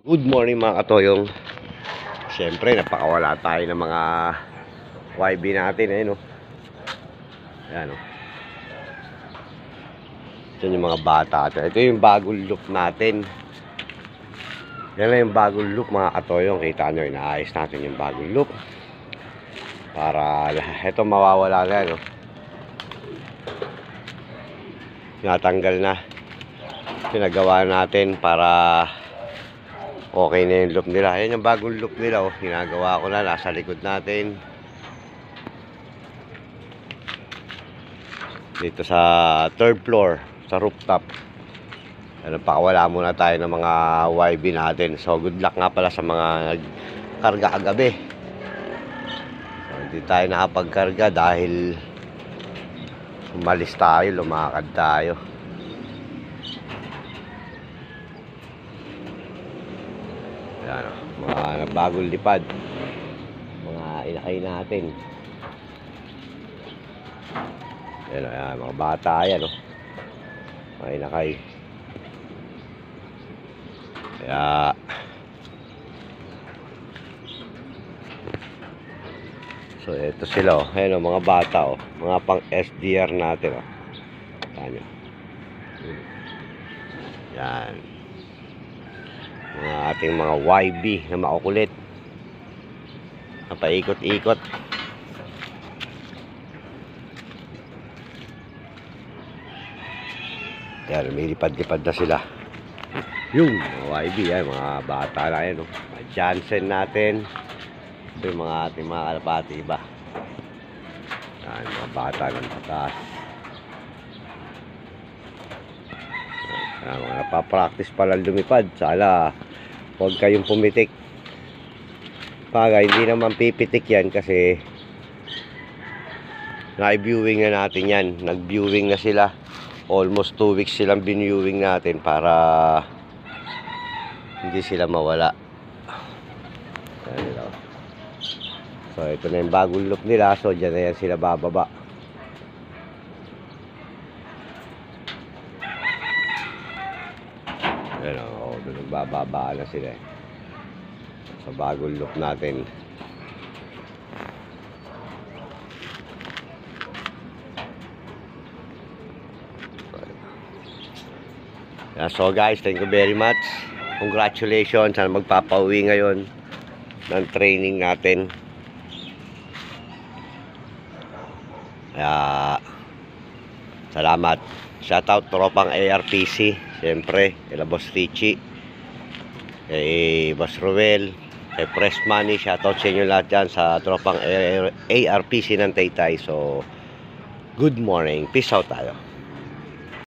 Good morning mga katoyong. Siyempre napakawala tayo ng mga YB natin no? Ayan o. Ito yung mga bata. Ito yung bagong look natin. Yan lang yung bagong look mga katoyong. Kita nyo, inaayos natin yung bagong look para ito mawawala na no? Natanggal na. Pinagawa natin para okay na yung look nila. Ayan yung bagong look nila oh. Ginagawa ko na, nasa likod natin. Dito sa third floor, sa rooftop. Ano, pakawala muna tayo ng mga YB natin. So good luck nga pala sa mga nagkarga kagabi. So hindi tayo nakapagkarga dahil umalis tayo, lumakad tayo. Ayan, mga bagong lipad, mga inakay natin. Ayan, mga bata yan mga inakay. Kaya so ito sila ayan mga bata mga pang SDR natin ayan yan mga ating mga YB na makukulit, napaikot-ikot. Yan, lumilipad-lipad na sila. Yung mga YB yan, mga bata na yan mga Johnson natin. Ito yung mga ating mga kalapati iba. Yan, mga bata ng tatas. Mga napapractice pala lumipad. Sana huwag kayong pumitik. Bagay, hindi naman pipitik yan kasi na-viewing na natin yan. Nag-viewing na sila. Almost 2 weeks silang bin-viewing natin para hindi sila mawala. So ito na yung bagong look nila. So dyan na yan sila bababa. Doon nagbababa na sila sa bagong look natin. So guys, thank you very much. Congratulations. Sana magpapauwi ngayon ng training natin. Salamat. Shoutout tropang ARPC. Siyempre, kay Boss Richie, kay Boss Ruel, kay Press Money. Shoutout sa inyo lahat dyan sa tropang ARPC ng Taytay. So, good morning. Peace out tayo.